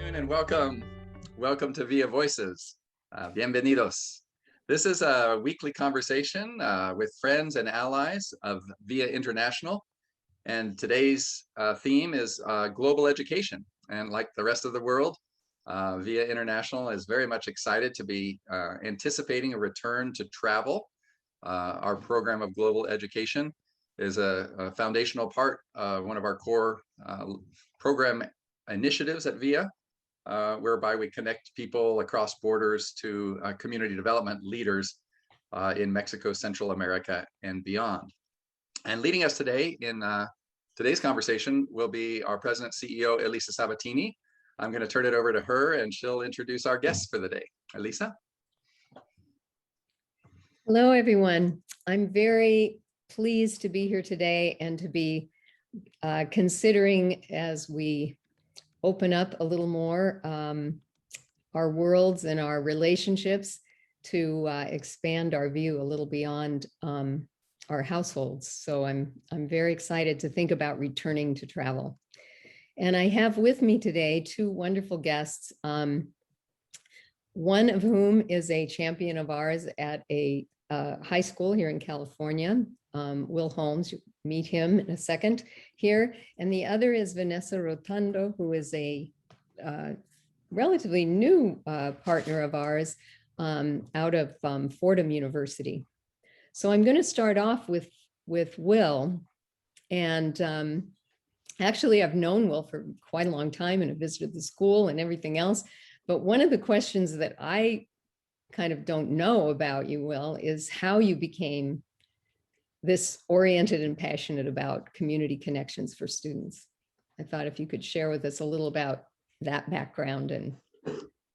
afternoon and welcome. Welcome to Via Voices. Bienvenidos. This is a weekly conversation with friends and allies of Via International. And today's theme is global education. And like the rest of the world, Via International is very much excited to be anticipating a return to travel. Our program of global education is a foundational part, one of our core program initiatives at VIA, whereby we connect people across borders to community development leaders in Mexico, Central America, and beyond. And leading us today in today's conversation will be our President CEO, Elisa Sabatini. I'm going to turn it over to her and she'll introduce our guests for the day. Elisa? Hello, everyone. I'm very pleased to be here today and to be considering, as we open up a little more our worlds and our relationships, to expand our view a little beyond our households. So I'm very excited to think about returning to travel. And I have with me today two wonderful guests, one of whom is a champion of ours at a high school here in California, Will Holmes. You meet him in a second here. And the other is Vanessa Rotondo, who is a relatively new partner of ours out of Fordham University. So I'm going to start off with Will. And actually, I've known Will for quite a long time and have visited the school and everything else. But one of the questions that I kind of don't know about you, Will, is how you became this oriented and passionate about community connections for students. I thought if you could share with us a little about that background and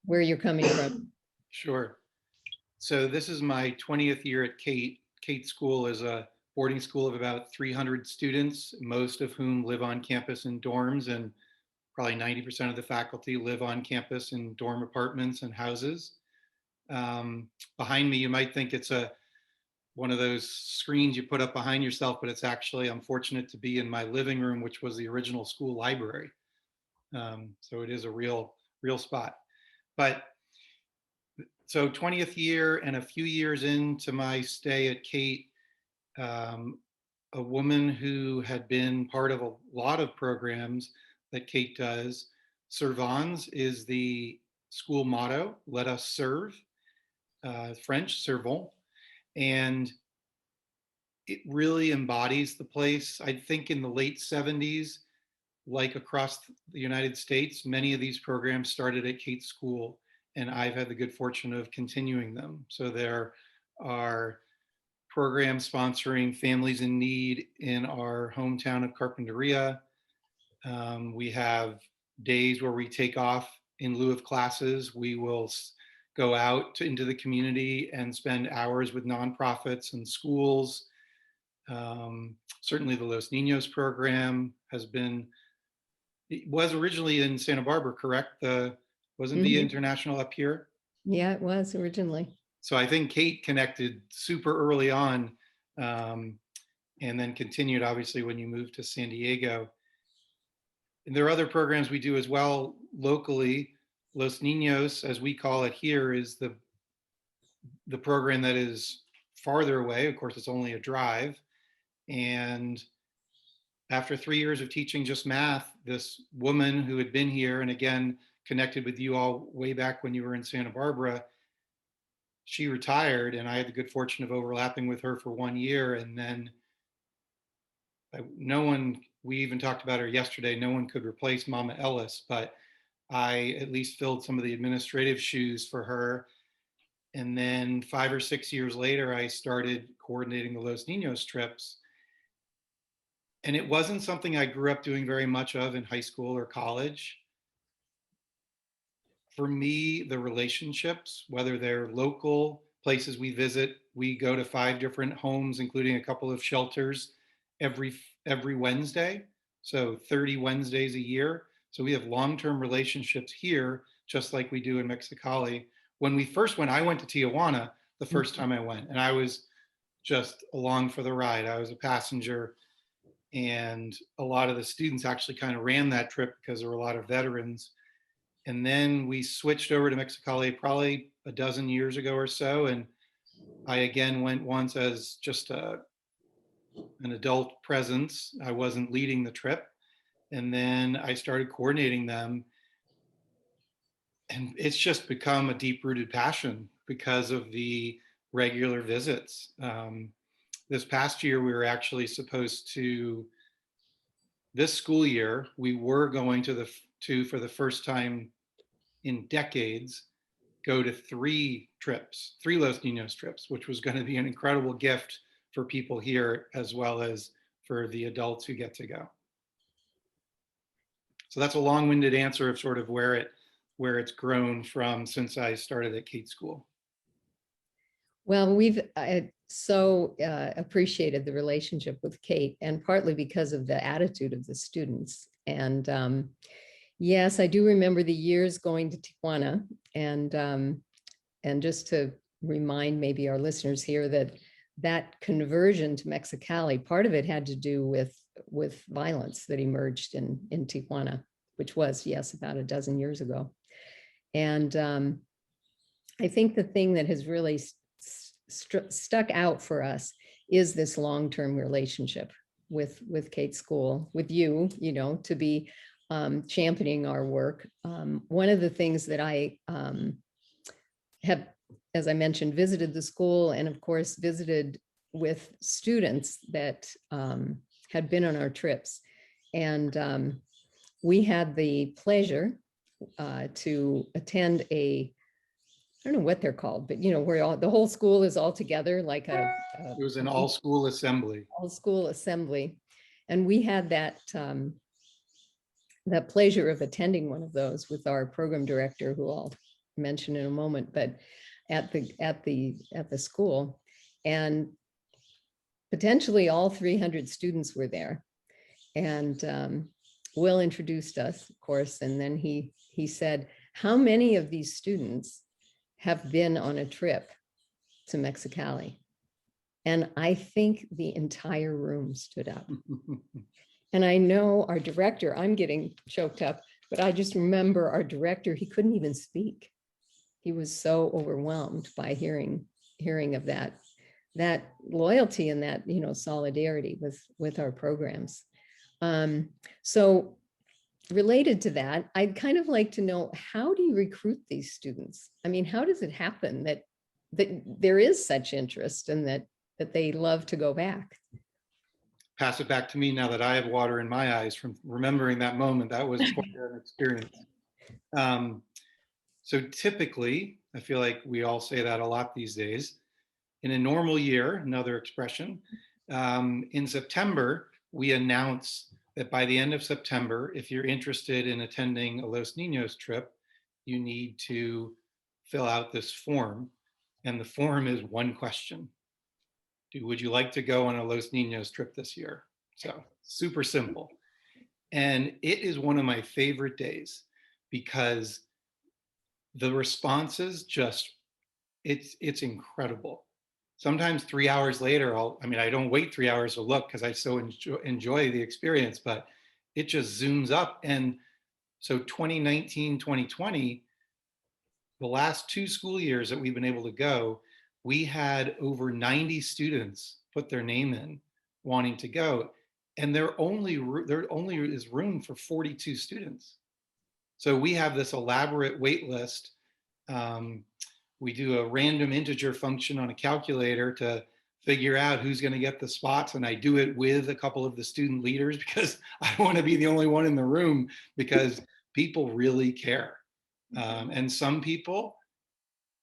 where you're coming from. Sure. So this is my 20th year at Cate. Cate School is a boarding school of about 300 students, most of whom live on campus in dorms, and probably 90% of the faculty live on campus in dorm apartments and houses. Behind me, you might think it's one of those screens you put up behind yourself, but it's actually, I'm fortunate to be in my living room, which was the original school library. So it is a real spot. But so 20th year and a few years into my stay at Cate, a woman who had been part of a lot of programs that Cate does, Servons is the school motto, let us serve, French, servons. And it really embodies the place. I think in the late 70s, like across the United States, many of these programs started at Cate School, and I've had the good fortune of continuing them. So there are programs sponsoring families in need in our hometown of Carpinteria. We have days where we take off in lieu of classes. We will go out into the community and spend hours with nonprofits and schools. Certainly the Los Niños program was originally in Santa Barbara, correct? Wasn't the International up here? Yeah, it was originally. So I think Cate connected super early on, and then continued obviously when you moved to San Diego. And there are other programs we do as well locally. Los Niños, as we call it here, is the program that is farther away. Of course, it's only a drive. And after 3 years of teaching just math, this woman who had been here and again connected with you all way back when you were in Santa Barbara, she retired, and I had the good fortune of overlapping with her for 1 year. And then we even talked about her yesterday, no one could replace Mama Ellis, but I at least filled some of the administrative shoes for her. And then 5 or 6 years later, I started coordinating the Los Niños trips. And it wasn't something I grew up doing very much of in high school or college. For me, the relationships, whether they're local places we visit, we go to 5 different homes, including a couple of shelters every Wednesday. So 30 Wednesdays a year. So we have long-term relationships here, just like we do in Mexicali. When we first went, I went to Tijuana the first time I went, and I was just along for the ride. I was a passenger, and a lot of the students actually kind of ran that trip because there were a lot of veterans. And then we switched over to Mexicali probably a dozen years ago or so. And I again went once as just an adult presence. I wasn't leading the trip. And then I started coordinating them. And it's just become a deep rooted passion because of the regular visits. This past year, we were actually supposed to, this school year, we were going for the first time in decades, go to 3 Los Niños trips, which was going to be an incredible gift for people here as well as for the adults who get to go. So that's a long-winded answer of sort of where it's grown from since I started at Cate School. Well, we've so appreciated the relationship with Cate, and partly because of the attitude of the students. And yes, I do remember the years going to Tijuana, and just to remind maybe our listeners here that conversion to Mexicali, part of it had to do with violence that emerged in Tijuana, which was, yes, about a dozen years ago. And I think the thing that has really stuck out for us is this long-term relationship with Cate School, with you know, to be championing our work. One of the things that I have, as I mentioned, visited the school, and of course visited with students that had been on our trips. And we had the pleasure to attend I don't know what they're called, but you know, where the whole school is all together, like it was an all-school assembly. All-school assembly. And we had that pleasure of attending one of those with our program director, who I'll mention in a moment, but at the school. And potentially all 300 students were there. And Will introduced us, of course, and then he said, how many of these students have been on a trip to Mexicali? And I think the entire room stood up. And I know our director, I'm getting choked up, but I just remember our director, he couldn't even speak. He was so overwhelmed by hearing of that loyalty and that, you know, solidarity with our programs. So related to that, I'd kind of like to know, how do you recruit these students? I mean, how does it happen that there is such interest and that they love to go back? Pass it back to me now that I have water in my eyes from remembering that moment. That was quite an experience. So typically, I feel like we all say that a lot these days. In a normal year, another expression, in September, we announce that by the end of September, if you're interested in attending a Los Niños trip, you need to fill out this form. And the form is one question. Would you like to go on a Los Niños trip this year? So super simple. And it is one of my favorite days because the responses just, it's incredible. Sometimes 3 hours later, I don't wait 3 hours to look because I so enjoy the experience, but it just zooms up. And so 2019, 2020, the last 2 school years that we've been able to go, we had over 90 students put their name in wanting to go. And there only is room for 42 students. So we have this elaborate wait list. We do a random integer function on a calculator to figure out who's going to get the spots. And I do it with a couple of the student leaders because I want to be the only one in the room because people really care. And some people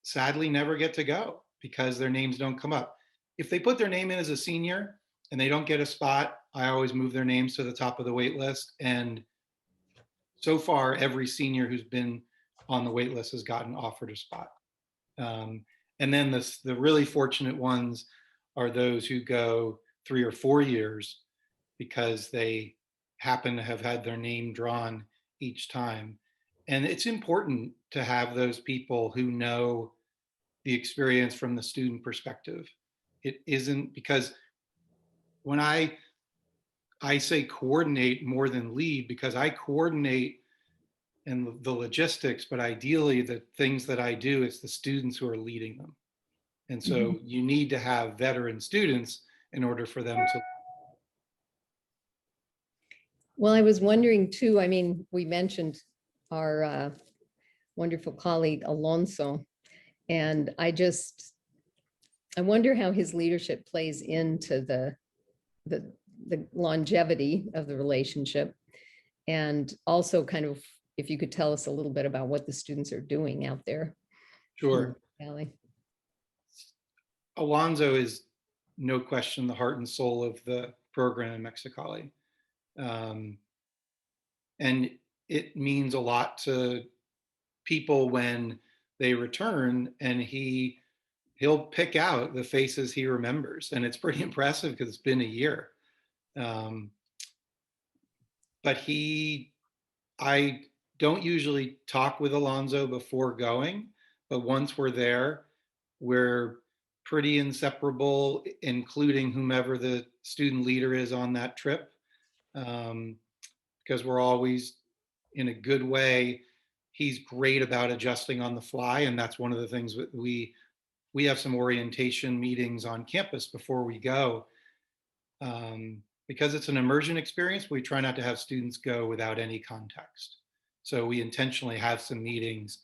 sadly never get to go because their names don't come up. If they put their name in as a senior and they don't get a spot, I always move their names to the top of the wait list. And so far, every senior who's been on the wait list has gotten offered a spot. And then the really fortunate ones are those who go 3 or 4 years because they happen to have had their name drawn each time. And it's important to have those people who know the experience from the student perspective. It isn't because when I say coordinate more than lead, because I coordinate and the logistics, but ideally the things that I do, it's the students who are leading them. And so you need to have veteran students in order for them to. Well, I was wondering too, I mean, we mentioned our wonderful colleague Alonso, and I wonder how his leadership plays into the longevity of the relationship. And also kind of, if you could tell us a little bit about what the students are doing out there. Sure. Mexicali. Alonso is no question the heart and soul of the program in Mexicali. And it means a lot to people when they return, and he'll pick out the faces he remembers. And it's pretty impressive because it's been a year. But I don't usually talk with Alonso before going, but once we're there, we're pretty inseparable, including whomever the student leader is on that trip, because we're always in a good way. He's great about adjusting on the fly, and that's one of the things that we have some orientation meetings on campus before we go. Because it's an immersion experience, we try not to have students go without any context. So we intentionally have some meetings,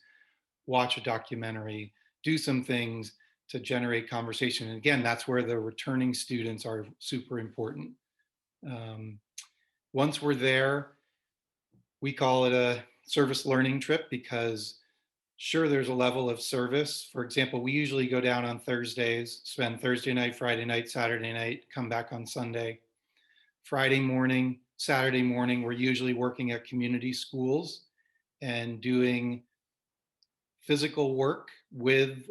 watch a documentary, do some things to generate conversation. And again, that's where the returning students are super important. Once we're there, we call it a service learning trip because sure, there's a level of service. For example, we usually go down on Thursdays, spend Thursday night, Friday night, Saturday night, come back on Sunday. Friday morning, Saturday morning, we're usually working at community schools and doing physical work with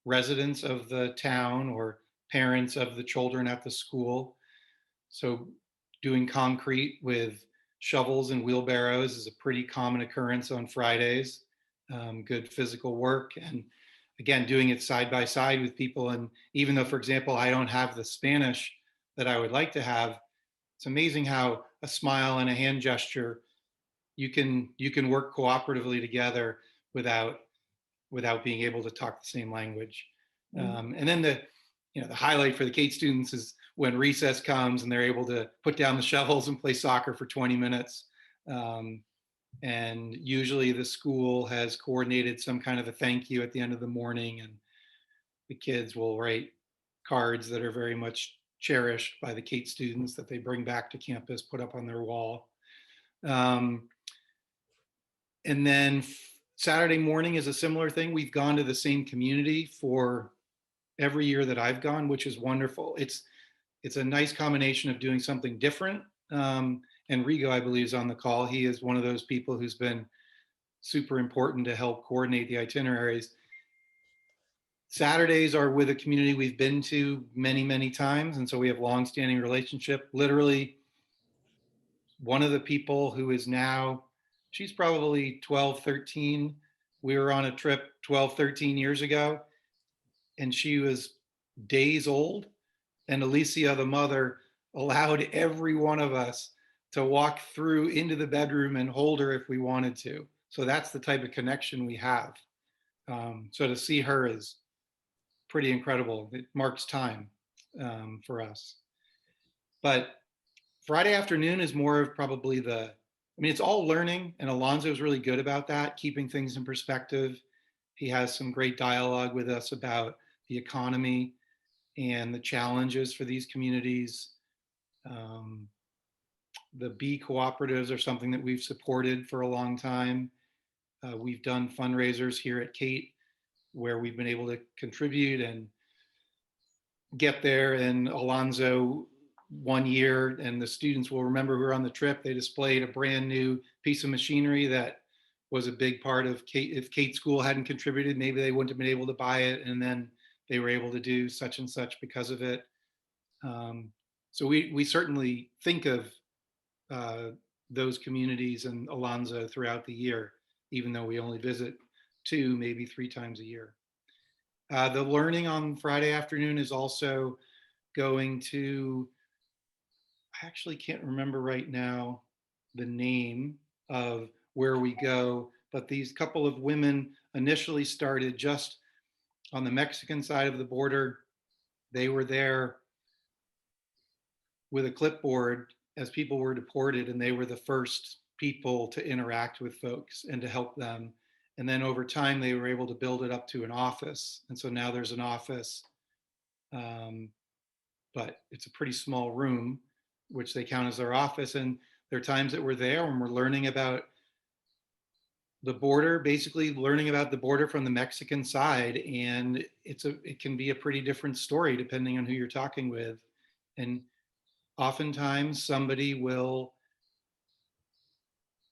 residents of the town or parents of the children at the school. So doing concrete with shovels and wheelbarrows is a pretty common occurrence on Fridays. Good physical work, and again, doing it side by side with people. And even though, for example, I don't have the Spanish that I would like to have, it's amazing how a smile and a hand gesture, you can work cooperatively together without being able to talk the same language. And then the highlight for the Cate students is when recess comes and they're able to put down the shovels and play soccer for 20 minutes. And usually the school has coordinated some kind of a thank you at the end of the morning, and the kids will write cards that are very much cherished by the Cate students that they bring back to campus, put up on their wall. And then Saturday morning is a similar thing. We've gone to the same community for every year that I've gone, which is wonderful. It's a nice combination of doing something different. And Rigo, I believe, is on the call. He is one of those people who's been super important to help coordinate the itineraries. Saturdays are with a community we've been to many, many times. And so we have longstanding relationship. Literally, one of the people who is now, she's probably 12, 13. We were on a trip 12, 13 years ago, and she was days old. And Alicia, the mother, allowed every one of us to walk through into the bedroom and hold her if we wanted to. So that's the type of connection we have. So to see her is pretty incredible. It marks time for us. But Friday afternoon is more of probably it's all learning, and Alonso is really good about that, keeping things in perspective. He has some great dialogue with us about the economy and the challenges for these communities. The bee cooperatives are something that we've supported for a long time. We've done fundraisers here at Cate where we've been able to contribute and get there. And Alonso, one year, and the students will remember we were on the trip, they displayed a brand new piece of machinery that was a big part of Cate. If Cate School hadn't contributed, maybe they wouldn't have been able to buy it. And then they were able to do such and such because of it. So we certainly think of those communities and Alonso throughout the year, even though we only visit 2, maybe 3 times a year. The learning on Friday afternoon is also going to, I actually can't remember right now the name of where we go. But these couple of women initially started just on the Mexican side of the border. They were there with a clipboard as people were deported, and they were the first people to interact with folks and to help them. And then over time, they were able to build it up to an office. And so now there's an office, but it's a pretty small room, which they count as their office. And there are times that we're there and we're learning about the border, basically learning about the border from the Mexican side. And it can be a pretty different story depending on who you're talking with. And oftentimes somebody will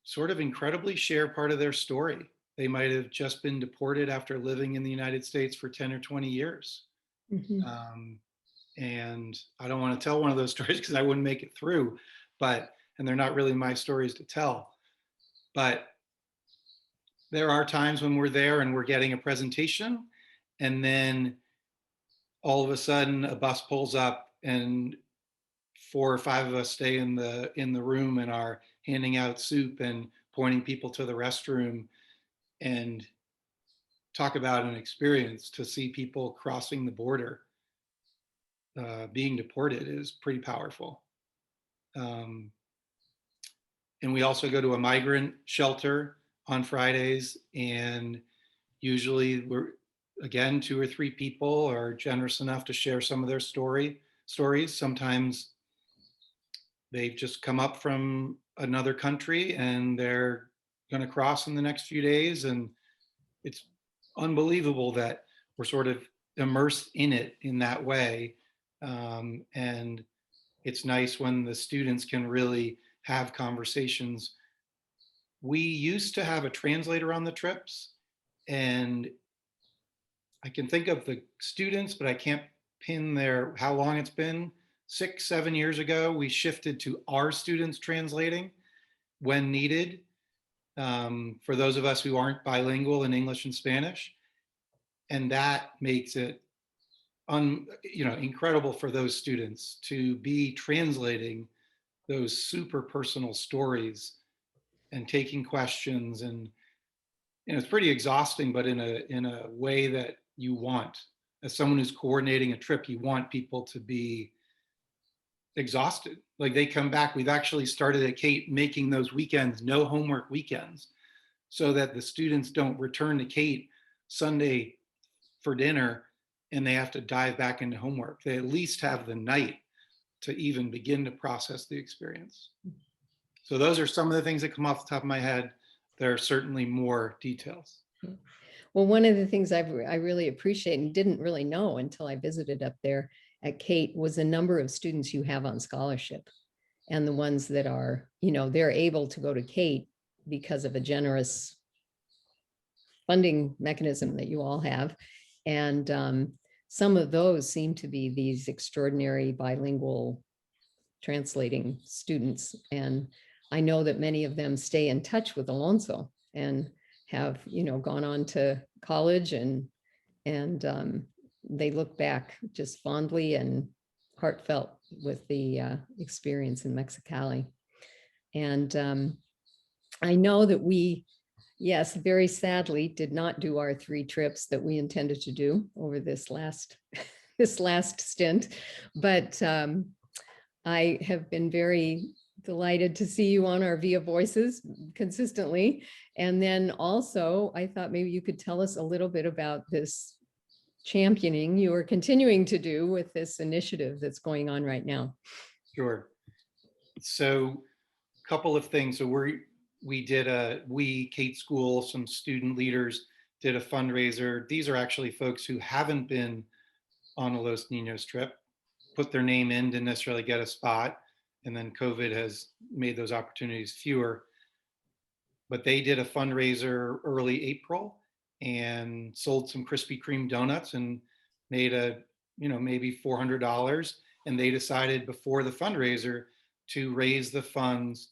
sort of incredibly share part of their story. They might have just been deported after living in the United States for 10 or 20 years. And I don't want to tell one of those stories because I wouldn't make it through, and they're not really my stories to tell. But there are times when we're there and we're getting a presentation, and then all of a sudden a bus pulls up and 4 or 5 of us stay in the room and are handing out soup and pointing people to the restroom and talk about an experience. To see people crossing the border, being deported, is pretty powerful. And we also go to a migrant shelter on Fridays, and usually we're, again, 2 or 3 people are generous enough to share some of their stories. Sometimes they've just come up from another country and they're going to cross in the next few days. And it's unbelievable that we're sort of immersed in it in that way. And it's nice when the students can really have conversations. We used to have a translator on the trips, and I can think of the students, but I can't pin how long it's been. 6-7 years ago, we shifted to our students translating when needed, for those of us who aren't bilingual in English and Spanish. And that makes it incredible for those students to be translating those super personal stories and taking questions. And it's pretty exhausting, but in a way that you want. As someone who's coordinating a trip, you want people to be exhausted. Like, they come back. We've actually started at Cate making those weekends no homework weekends, so that the students don't return to Cate Sunday for dinner and they have to dive back into homework. They at least have the night to even begin to process the experience. So those are some of the things that come off the top of my head. There are certainly more details. Well, one of the things I really appreciate and didn't really know until I visited up there at Cate was the number of students you have on scholarship, and the ones that are, they're able to go to Cate because of a generous funding mechanism that you all have. And some of those seem to be these extraordinary bilingual translating students. And I know that many of them stay in touch with Alonso and have, gone on to college, and they look back just fondly and heartfelt with the experience in Mexicali. And I know that we, yes, very sadly, did not do our 3 trips that we intended to do over this last stint, but I have been very delighted to see you on our Via Voices consistently. And then also, I thought maybe you could tell us a little bit about this championing you are continuing to do with this initiative that's going on right now. Sure. So a couple of things. So Cate School, some student leaders did a fundraiser. These are actually folks who haven't been on a Los Niños trip, put their name in, didn't necessarily get a spot. And then COVID has made those opportunities fewer. But they did a fundraiser early April and sold some Krispy Kreme donuts and made maybe $400. And they decided before the fundraiser to raise the funds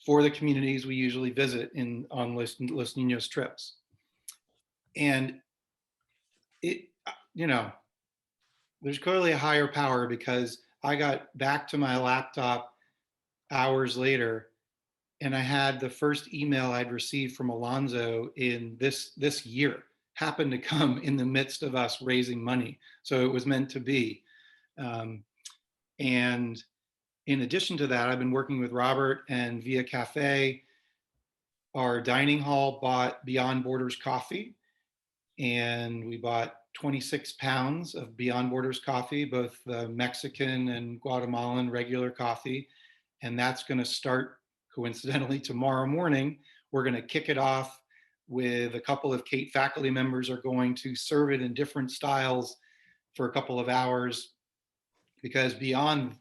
for the communities we usually visit on Los Niños trips. And there's clearly a higher power, because I got back to my laptop hours later and I had the first email I'd received from Alonzo in this year happened to come in the midst of us raising money. So it was meant to be. And in addition to that, I've been working with Robert and Via Cafe. Our dining hall bought Beyond Borders coffee, and we bought 26 pounds of Beyond Borders coffee, both the Mexican and Guatemalan regular coffee. And that's going to start, coincidentally, tomorrow morning. We're going to kick it off with a couple of Cate faculty members are going to serve it in different styles for a couple of hours, because beyond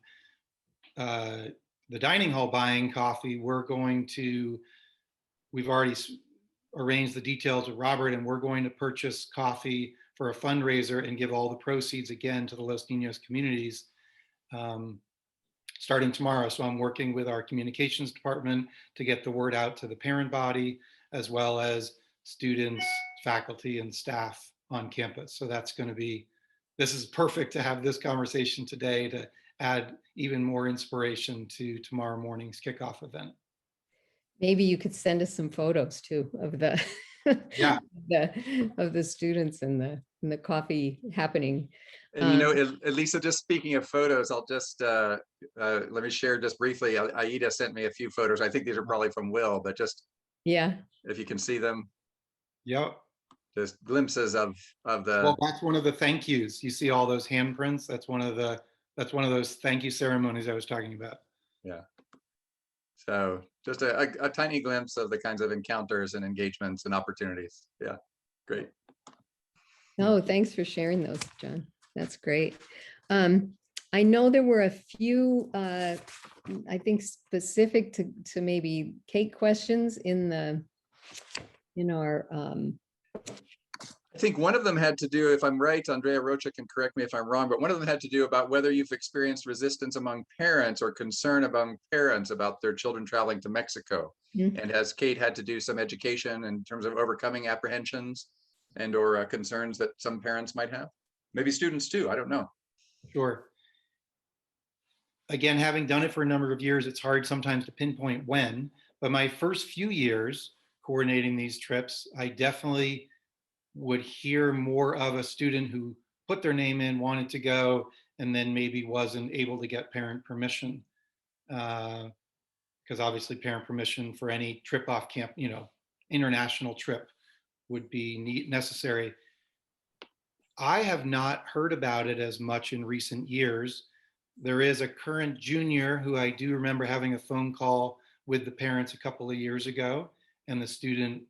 the dining hall buying coffee, we've already arranged the details with Robert, and we're going to purchase coffee for a fundraiser and give all the proceeds again to the Los Niños communities starting tomorrow. So I'm working with our communications department to get the word out to the parent body, as well as students, faculty, and staff on campus. So this is perfect to have this conversation today to add even more inspiration to tomorrow morning's kickoff event. Maybe you could send us some photos too of the Yeah. of the students and the coffee happening. And you know, Elisa, just speaking of photos, I'll just let me share just briefly. Aida sent me a few photos. I think these are probably from Will, but just if you can see them. Yep. Just glimpses of the. Well, that's one of the thank yous. You see all those handprints. That's one of those thank you ceremonies I was talking about. Yeah. So just a tiny glimpse of the kinds of encounters and engagements and opportunities. Yeah, great. Oh, thanks for sharing those, John. That's great. I know there were a few, I think, specific to maybe Cate questions in our. I think one of them had to do, if I'm right, Andrea Rocha can correct me if I'm wrong, but one of them had to do about whether you've experienced resistance among parents or concern among parents about their children traveling to Mexico. Mm-hmm. And has Cate had to do some education in terms of overcoming apprehensions and or concerns that some parents might have? Maybe students too, I don't know. Sure. Again, having done it for a number of years, it's hard sometimes to pinpoint when, but my first few years coordinating these trips, I definitely would hear more of a student who put their name in, wanted to go, and then maybe wasn't able to get parent permission. Because obviously parent permission for any trip off camp, international trip would be necessary. I have not heard about it as much in recent years. There is a current junior who I do remember having a phone call with the parents a couple of years ago, and the student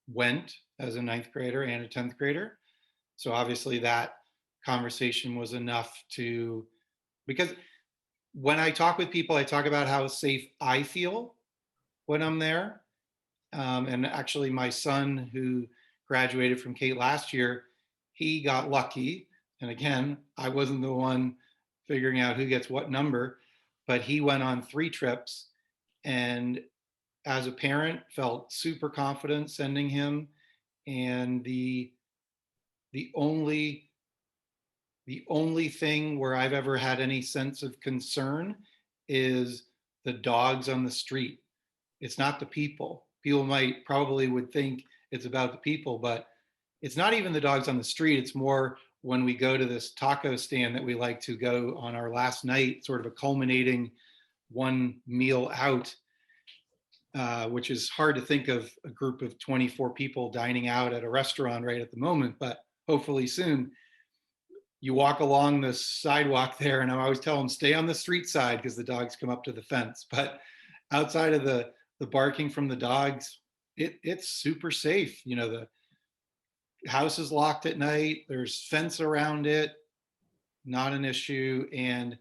went as a 9th grader and a 10th grader. So obviously that conversation was enough because when I talk with people, I talk about how safe I feel when I'm there. And actually my son, who graduated from Cate last year, he got lucky. And again, I wasn't the one figuring out who gets what number, but he went on 3 trips, and as a parent felt super confident sending him. And the only thing where I've ever had any sense of concern is the dogs on the street. It's not the people. People probably would think it's about the people, but it's not even the dogs on the street. It's more when we go to this taco stand that we like to go on our last night, sort of a culminating one meal out, which is hard to think of a group of 24 people dining out at a restaurant right at the moment, but hopefully soon. You walk along the sidewalk there, and I always tell them, stay on the street side because the dogs come up to the fence. But outside of the barking from the dogs, it's super safe. The house is locked at night. There's fence around it, not an issue. And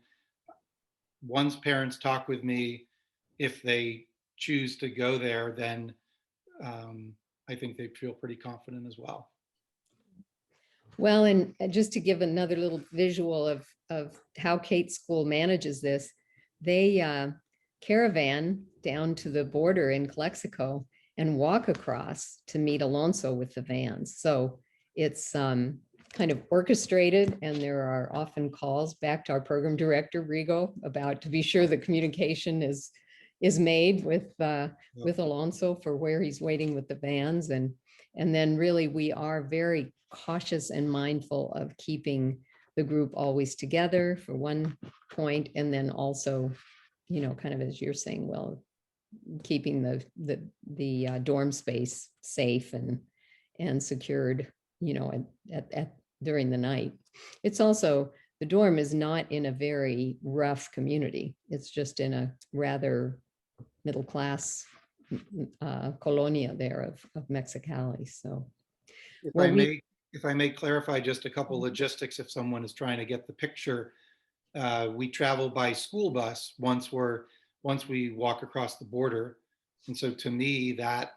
once parents talk with me, if they choose to go there, then I think they feel pretty confident as well. Well, and just to give another little visual of how Cate School manages this, they caravan down to the border in Calexico and walk across to meet Alonso with the vans. So it's kind of orchestrated, and there are often calls back to our program director, Rigo, to be sure the communication is is made with Alonso for where he's waiting with the vans. And then really we are very cautious and mindful of keeping the group always together for one point. And then also, you know, kind of as you're saying, well, keeping the dorm space safe and secured, you know, at during the night. It's also, the dorm is not in a very rough community. It's just in a rather middle class colonia there of Mexicali. So if I may clarify just a couple logistics, if someone is trying to get the picture, we travel by school bus once we walk across the border. And so to me, that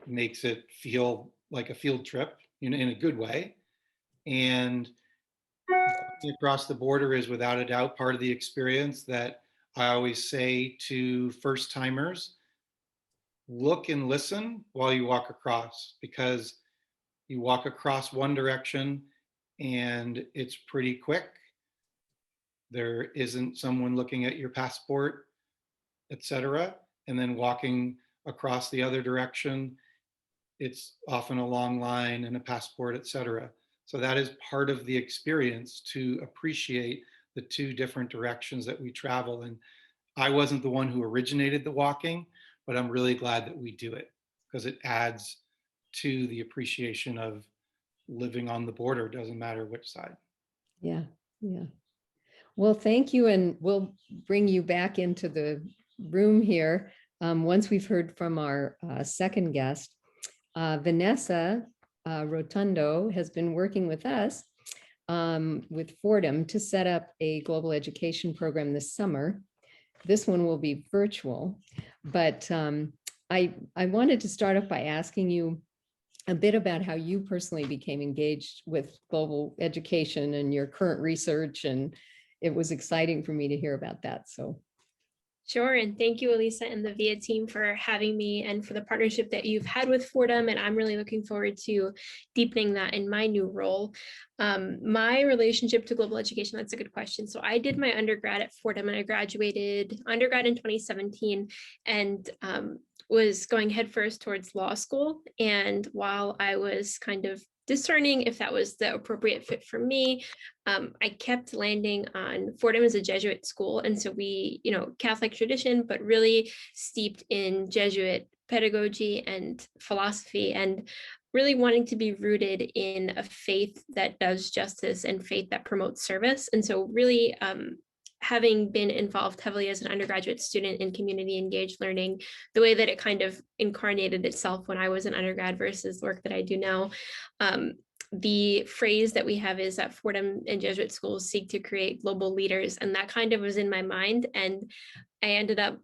makes it feel like a field trip, you know, in a good way. And across the border is without a doubt part of the experience that I always say to first timers: look and listen while you walk across, because you walk across one direction and it's pretty quick. There isn't someone looking at your passport, etc. And then walking across the other direction, it's often a long line and a passport, etc. So that is part of the experience, to appreciate the two different directions that we travel. And I wasn't the one who originated the walking, but I'm really glad that we do it, because it adds to the appreciation of living on the border, doesn't matter which side. yeah, yeah. Well, thank you. And we'll bring you back into the room here once we've heard from our second guest. Vanessa Rotondo has been working with us with Fordham to set up a global education program this summer. This one will be virtual, but I wanted to start off by asking you a bit about how you personally became engaged with global education and your current research, and it was exciting for me to hear about that. So. Sure, and thank you, Elisa and the VIA team, for having me and for the partnership that you've had with Fordham, and I'm really looking forward to deepening that in my new role. My relationship to global education, that's a good question. So I did my undergrad at Fordham, and I graduated undergrad in 2017, and was going headfirst towards law school. And while I was kind of discerning if that was the appropriate fit for me, I kept landing on Fordham as a Jesuit school. And so we, you know, Catholic tradition, but really steeped in Jesuit pedagogy and philosophy, and really wanting to be rooted in a faith that does justice and faith that promotes service. And so really having been involved heavily as an undergraduate student in community engaged learning, the way that it kind of incarnated itself when I was an undergrad versus the work that I do now, the phrase that we have is that Fordham and Jesuit schools seek to create global leaders. And that kind of was in my mind. And I ended up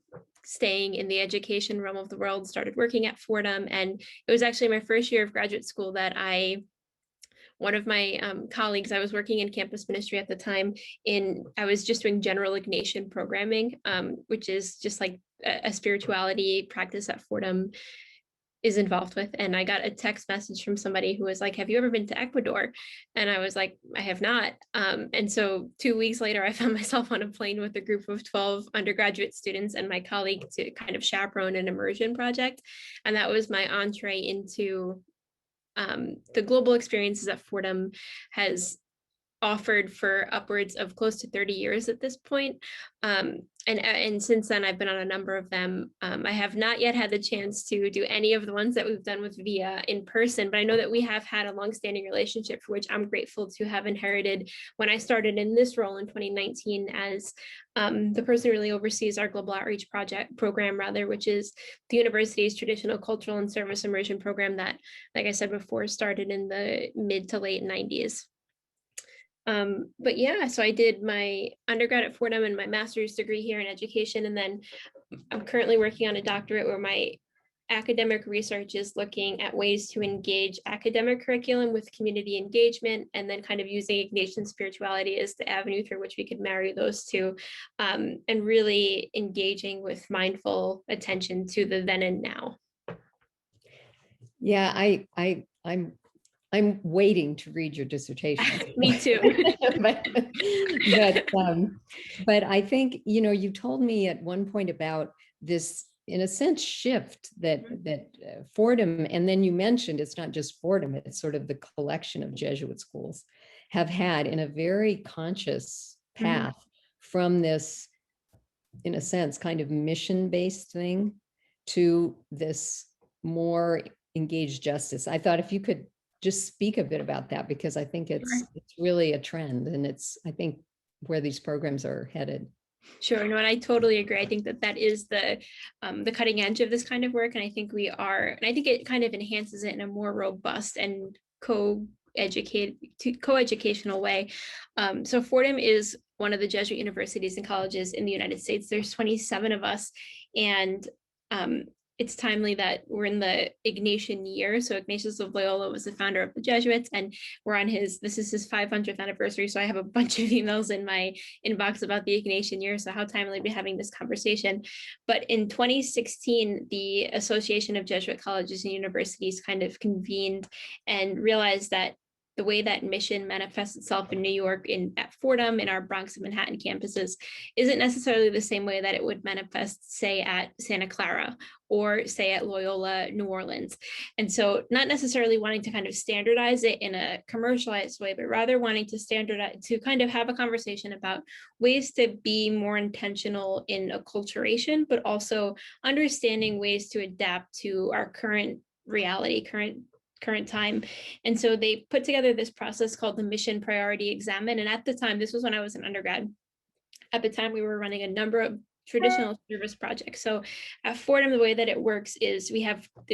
staying in the education realm of the world, started working at Fordham. And it was actually my first year of graduate school that one of my colleagues, I was working in campus ministry at the time, I was just doing general Ignatian programming, which is just like a spirituality practice that Fordham is involved with. And I got a text message from somebody who was like, have you ever been to Ecuador? And I was like, I have not. And so 2 weeks later, I found myself on a plane with a group of 12 undergraduate students and my colleague to kind of chaperone an immersion project. And that was my entree into the global experiences that Fordham has offered for upwards of close to 30 years at this point. And since then, I've been on a number of them. I have not yet had the chance to do any of the ones that we've done with VIA in person, but I know that we have had a longstanding relationship for which I'm grateful to have inherited when I started in this role in 2019 as the person who really oversees our global outreach program, which is the university's traditional cultural and service immersion program that, like I said before, started in the mid to late 90s. But yeah, so I did my undergrad at Fordham and my master's degree here in education. And then I'm currently working on a doctorate where my academic research is looking at ways to engage academic curriculum with community engagement, and then kind of using Ignatian spirituality as the avenue through which we could marry those two, and really engaging with mindful attention to the then and now. Yeah, I'm waiting to read your dissertation. Me too. but I think, you know, you told me at one point about this, in a sense, shift that Fordham, and then you mentioned it's not just Fordham, it's sort of the collection of Jesuit schools have had in a very conscious path from this, in a sense, kind of mission-based thing to this more engaged justice. I thought if you could just speak a bit about that, because I think it's really a trend, and it's, I think, where these programs are headed. Sure, no, and I totally agree. I think that is the cutting edge of this kind of work, and I think we are, and I think it kind of enhances it in a more robust and co-educational way. So Fordham is one of the Jesuit universities and colleges in the United States. There's 27 of us, and it's timely that we're in the Ignatian year. So Ignatius of Loyola was the founder of the Jesuits, and we're on this is his 500th anniversary. So I have a bunch of emails in my inbox about the Ignatian year. So how timely to be having this conversation. But in 2016, the Association of Jesuit Colleges and Universities kind of convened and realized that the way that mission manifests itself in New York, at Fordham, in our Bronx and Manhattan campuses, isn't necessarily the same way that it would manifest, say, at Santa Clara or say at Loyola, New Orleans. And so not necessarily wanting to kind of standardize it in a commercialized way, but rather wanting to standardize, to kind of have a conversation about ways to be more intentional in acculturation, but also understanding ways to adapt to our current reality, current time. And so they put together this process called the Mission Priority Examine. And at the time, this was when I was an undergrad, at the time we were running a number of traditional service projects. So at Fordham, the way that it works is we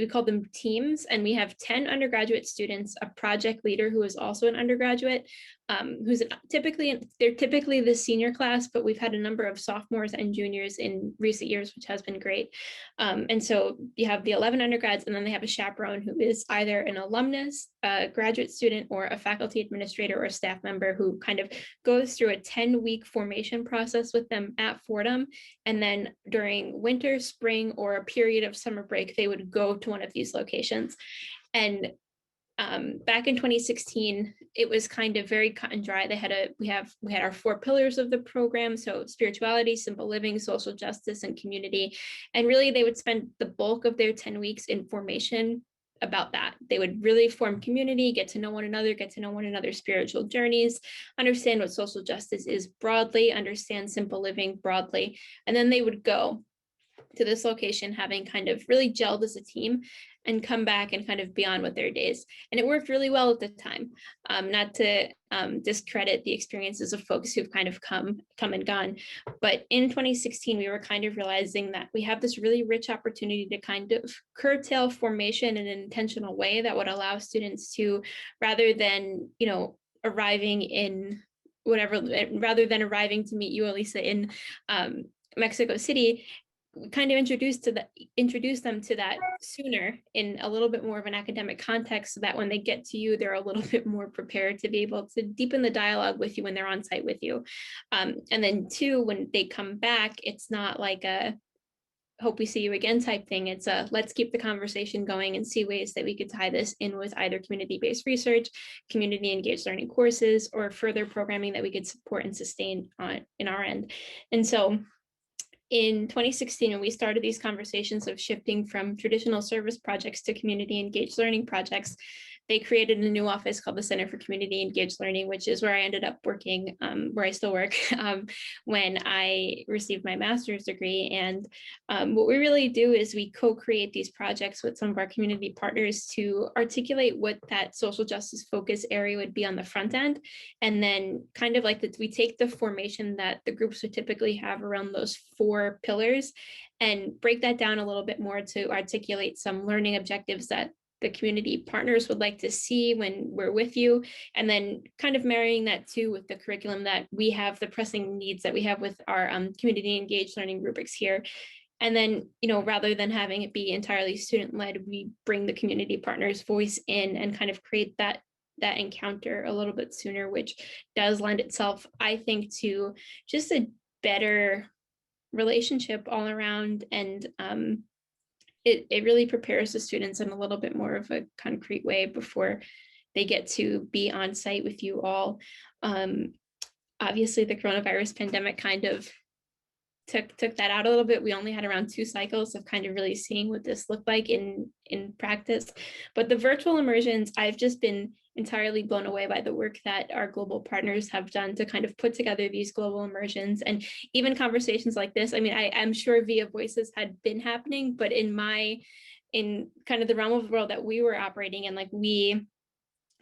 call them teams, and we have 10 undergraduate students, a project leader who is also an undergraduate, they're typically the senior class, but we've had a number of sophomores and juniors in recent years, which has been great. And so you have the 11 undergrads, and then they have a chaperone who is either an alumnus, a graduate student, or a faculty administrator or a staff member who kind of goes through a 10-week formation process with them at Fordham. And then during winter, spring, or a period of summer break, they would go to one of these locations. And back in 2016, it was kind of very cut and dry. We had our 4 pillars of the program. So spirituality, simple living, social justice, and community. And really they would spend the bulk of their 10 weeks in formation about that. They would really form community, get to know one another's spiritual journeys, understand what social justice is broadly, understand simple living broadly. And then they would go to this location having kind of really gelled as a team and come back and kind of be on with their days. And it worked really well at the time. Not to discredit the experiences of folks who've kind of come and gone. But in 2016, we were kind of realizing that we have this really rich opportunity to kind of curtail formation in an intentional way that would allow students to, rather than arriving to meet you, Elisa, in Mexico City, kind of introduce them to that sooner in a little bit more of an academic context, so that when they get to you, they're a little bit more prepared to be able to deepen the dialogue with you when they're on site with you. And then 2, when they come back, it's not like a hope we see you again type thing. It's a let's keep the conversation going and see ways that we could tie this in with either community-based research, community engaged learning courses, or further programming that we could support and sustain in our end. And so in 2016, when we started these conversations of shifting from traditional service projects to community engaged learning projects, they created a new office called the Center for Community Engaged Learning, which is where I ended up working, where I still work, when I received my master's degree. And what we really do is we co-create these projects with some of our community partners to articulate what that social justice focus area would be on the front end. And then kind of like we take the formation that the groups would typically have around those 4 pillars and break that down a little bit more to articulate some learning objectives that the community partners would like to see when we're with you, and then kind of marrying that too with the curriculum that we have, the pressing needs that we have with our community engaged learning rubrics here. And then, rather than having it be entirely student-led, we bring the community partners' voice in and kind of create that encounter a little bit sooner, which does lend itself, I think, to just a better relationship all around. And it really prepares the students in a little bit more of a concrete way before they get to be on site with you all. Obviously, the coronavirus pandemic kind of took that out a little bit. We only had around 2 cycles of kind of really seeing what this looked like in practice. But the virtual immersions, I've just been entirely blown away by the work that our global partners have done to kind of put together these global immersions, and even conversations like this. I mean, I'm sure Via Voices had been happening, but in kind of the realm of the world that we were operating in, like we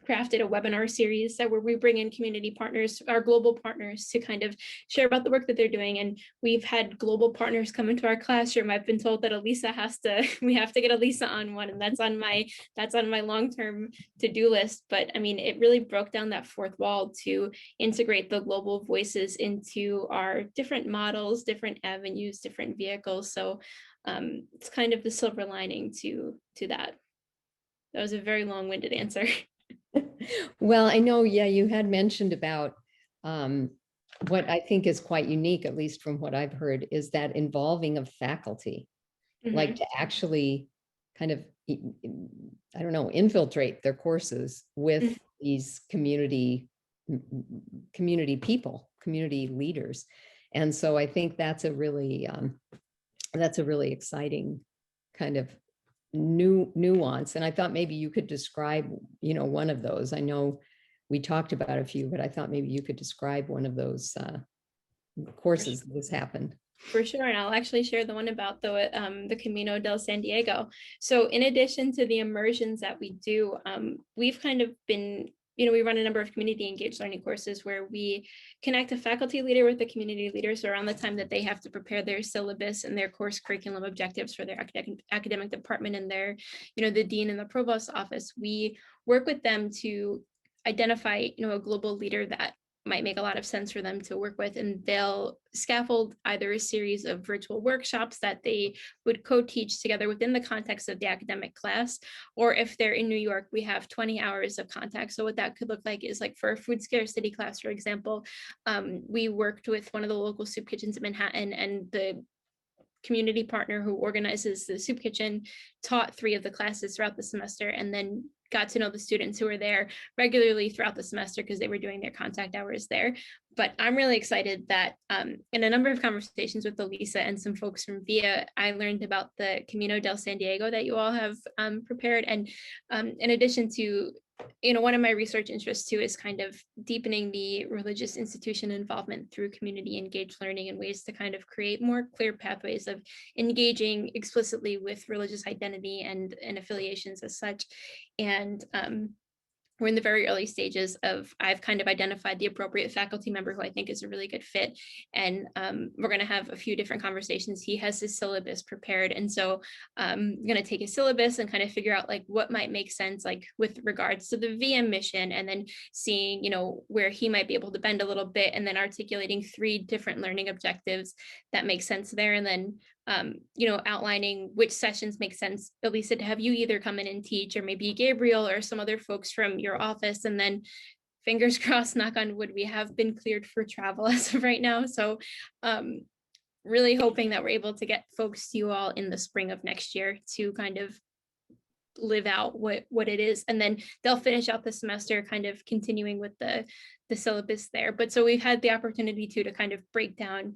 crafted a webinar series where we bring in community partners, our global partners, to kind of share about the work that they're doing. And we've had global partners come into our classroom. I've been told that we have to get Elisa on one, and that's on my long-term to-do list. But I mean, it really broke down that fourth wall to integrate the global voices into our different models, different avenues, different vehicles. So it's kind of the silver lining to that. That was a very long-winded answer. Well, I know, yeah, you had mentioned about what I think is quite unique, at least from what I've heard, is that involving of faculty, like to actually kind of, I don't know, infiltrate their courses with these community people, community leaders. And so I think that's a really exciting kind of nuance. And I thought maybe you could describe, one of those. I know we talked about a few, but I thought maybe you could describe one of those courses that this happened. For sure, and I'll actually share the one about the Camino del San Diego. So in addition to the immersions that we do, we've kind of been, we run a number of community engaged learning courses where we connect a faculty leader with a community leader. So around the time that they have to prepare their syllabus and their course curriculum objectives for their academic department and their, the dean and the provost's office, we work with them to identify, a global leader that might make a lot of sense for them to work with, and they'll scaffold either a series of virtual workshops that they would co-teach together within the context of the academic class, or if they're in New York, we have 20 hours of contact. So what that could look like is, like, for a food scarcity class, for example, we worked with one of the local soup kitchens in Manhattan, and the community partner who organizes the soup kitchen taught 3 of the classes throughout the semester, and then got to know the students who were there regularly throughout the semester because they were doing their contact hours there. But I'm really excited that in a number of conversations with Elisa and some folks from VIA, I learned about the Camino del San Diego that you all have prepared. And in addition to, one of my research interests too is kind of deepening the religious institution involvement through community engaged learning and ways to kind of create more clear pathways of engaging explicitly with religious identity and affiliations as such. And we're in the very early stages of, I've kind of identified the appropriate faculty member who I think is a really good fit. And we're going to have a few different conversations. He has his syllabus prepared. And so I'm going to take his syllabus and kind of figure out, like, what might make sense, like with regards to the VM mission, and then seeing, where he might be able to bend a little bit, and then articulating 3 different learning objectives that make sense there. And then outlining which sessions make sense, Elisa, to have you either come in and teach, or maybe Gabriel or some other folks from your office. And then fingers crossed, knock on wood, we have been cleared for travel as of right now. So really hoping that we're able to get folks to you all in the spring of next year to kind of live out what it is, and then they'll finish out the semester kind of continuing with the syllabus there. But so we've had the opportunity to kind of break down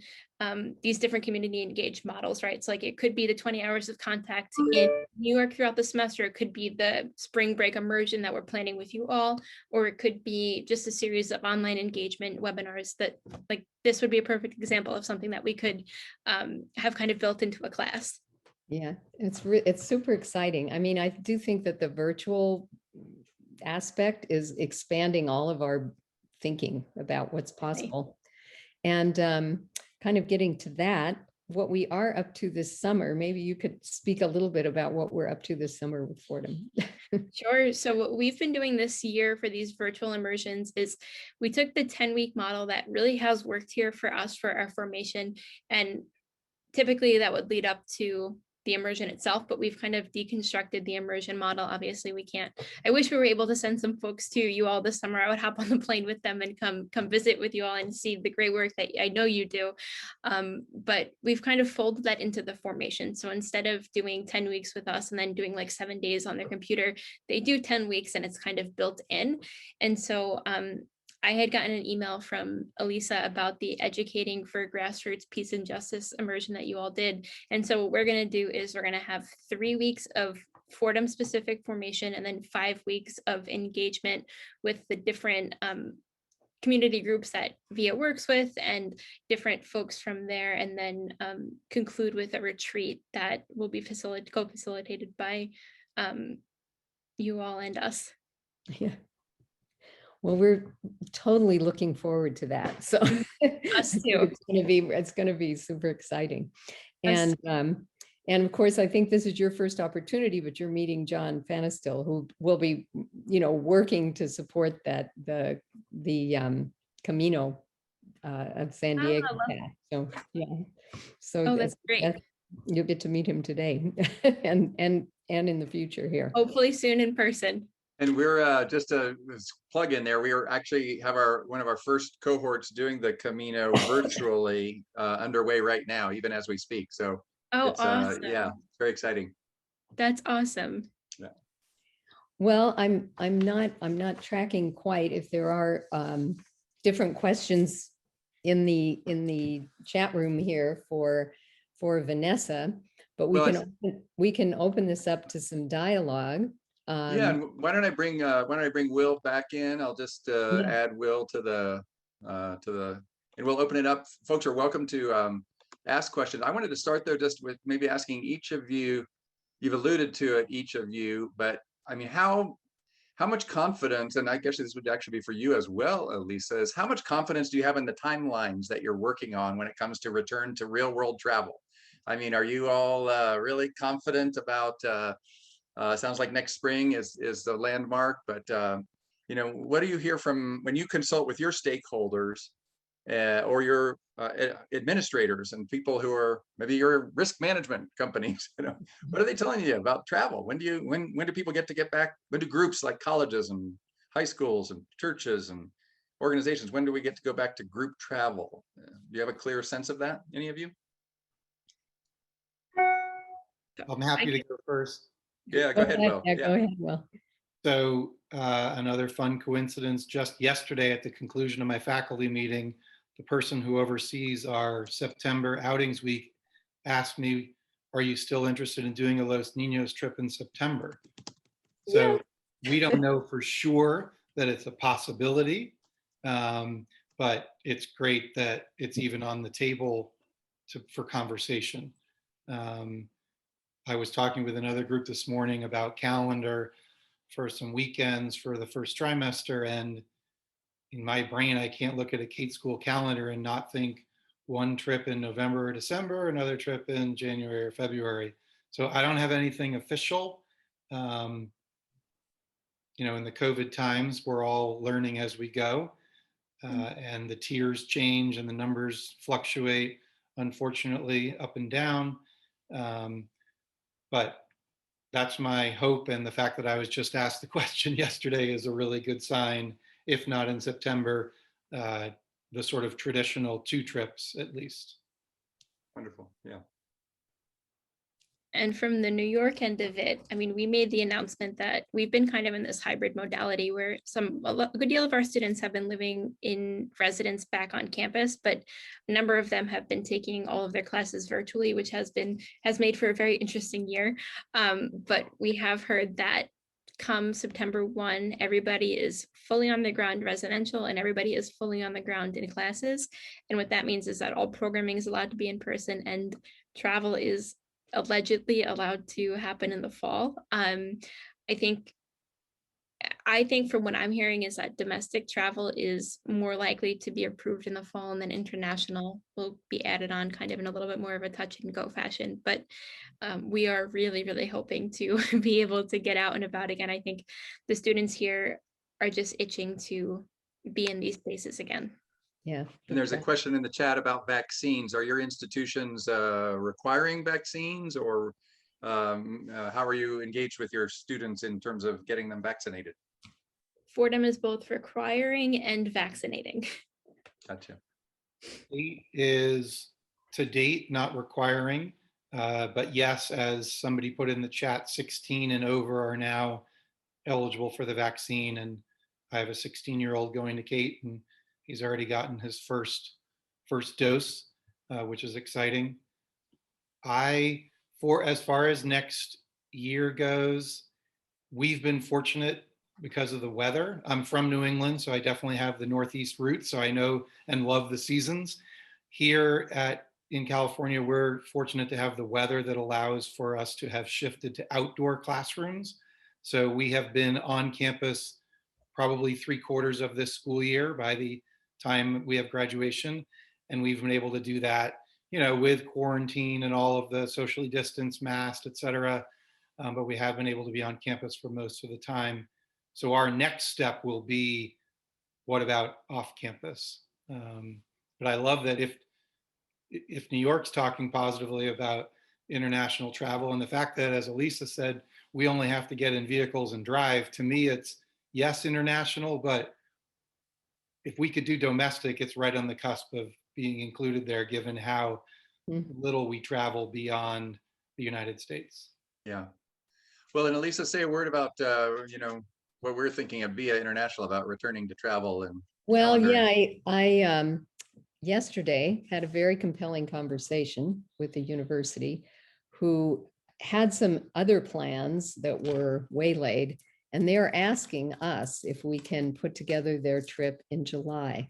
these different community engaged models, right? So like it could be the 20 hours of contact in New York throughout the semester, it could be the spring break immersion that we're planning with you all, or it could be just a series of online engagement webinars that, like, this would be a perfect example of something that we could have kind of built into a class. Yeah, it's super exciting. I mean, I do think that the virtual aspect is expanding all of our thinking about what's possible. And kind of getting to that, what we are up to this summer, maybe you could speak a little bit about what we're up to this summer with Fordham. Sure. So what we've been doing this year for these virtual immersions is we took the 10-week model that really has worked here for us for our formation. And typically that would lead up to the immersion itself, but we've kind of deconstructed the immersion model. Obviously we can't, I wish we were able to send some folks to you all this summer. I would hop on the plane with them and come visit with you all and see the great work that I know you do. But we've kind of folded that into the formation. So instead of doing 10 weeks with us and then doing like 7 days on their computer, they do 10 weeks and it's kind of built in. And so I had gotten an email from Elisa about the Educating for Grassroots Peace and Justice immersion that you all did. And so what we're going to do is we're going to have 3 weeks of Fordham specific formation and then 5 weeks of engagement with the different community groups that VIA works with and different folks from there, and then conclude with a retreat that will be co-facilitated by you all and us. Yeah. Well, we're totally looking forward to that. So Us too. it's going to be super exciting. And of course, I think this is your first opportunity, but you're meeting John Fanistil, who will be, working to support that the Camino of San Diego. So yeah, so that's great. You'll get to meet him today, and in the future here. Hopefully soon in person. And we're just a plug in there. We are actually have one of our first cohorts doing the Camino virtually underway right now, even as we speak. So. It's, awesome. Yeah, it's very exciting. That's awesome. Yeah. Well, I'm not tracking quite if there are different questions in the chat room here for Vanessa, but we can open this up to some dialogue. Yeah, and why don't I bring Will back in? I'll just add Will to the and we'll open it up. Folks are welcome to ask questions. I wanted to start though just with maybe asking each of you, you've alluded to it, each of you, but I mean, how much confidence, and I guess this would actually be for you as well, Elisa, is how much confidence do you have in the timelines that you're working on when it comes to return to real world travel? I mean, are you all really confident about, sounds like next spring is the landmark, but what do you hear from when you consult with your stakeholders or your administrators and people who are maybe your risk management companies? What are they telling you about travel? When do people get back? When do groups like colleges and high schools and churches and organizations, when do we get to go back to group travel? Do you have a clear sense of that, any of you? I'm happy to go first. Yeah, go ahead, Will. Yeah, go ahead, Will. So another fun coincidence, just yesterday at the conclusion of my faculty meeting, the person who oversees our September outings week asked me, are you still interested in doing a Los Niños trip in September? So we don't know for sure that it's a possibility, but it's great that it's even on the table for conversation. I was talking with another group this morning about calendar for some weekends for the first trimester, and in my brain, I can't look at a Cate School calendar and not think one trip in November or December, another trip in January or February. So I don't have anything official. In the COVID times, we're all learning as we go, and the tiers change and the numbers fluctuate, unfortunately, up and down. But that's my hope, and the fact that I was just asked the question yesterday is a really good sign. If not in September, the sort of traditional 2 trips at least. Wonderful, yeah. And from the New York end of it, I mean, we made the announcement that we've been kind of in this hybrid modality where a good deal of our students have been living in residence back on campus, but a number of them have been taking all of their classes virtually, which has made for a very interesting year. But we have heard that come September 1, everybody is fully on the ground residential and everybody is fully on the ground in classes. And what that means is that all programming is allowed to be in person and travel is allegedly allowed to happen in the fall. I think from what I'm hearing is that domestic travel is more likely to be approved in the fall, and then international will be added on kind of in a little bit more of a touch and go fashion. But we are really, really hoping to be able to get out and about again. I think the students here are just itching to be in these spaces again. Yeah. And there's a question in the chat about vaccines. Are your institutions requiring vaccines, or how are you engaged with your students in terms of getting them vaccinated? Fordham is both requiring and vaccinating. Gotcha. It is to date not requiring, but yes, as somebody put in the chat, 16 and over are now eligible for the vaccine, and I have a 16-year-old going to Cate, and he's already gotten his first dose, which is exciting. As far as next year goes, we've been fortunate because of the weather. I'm from New England, so I definitely have the Northeast roots, so I know and love the seasons. Here in California, we're fortunate to have the weather that allows for us to have shifted to outdoor classrooms. So we have been on campus probably 3/4 of this school year by the time we have graduation. And we've been able to do that, with quarantine and all of the socially distanced, masked, et cetera. But we have been able to be on campus for most of the time. So our next step will be, what about off campus? But I love that if New York's talking positively about international travel, and the fact that, as Elisa said, we only have to get in vehicles and drive, to me, it's yes, international, but if we could do domestic, it's right on the cusp of being included there, given how little we travel beyond the United States. Yeah. Well, and Elisa, say a word about, what we're thinking of via International about returning to travel and Well, calendar. yeah, I yesterday had a very compelling conversation with the university who had some other plans that were waylaid, and they're asking us if we can put together their trip in July.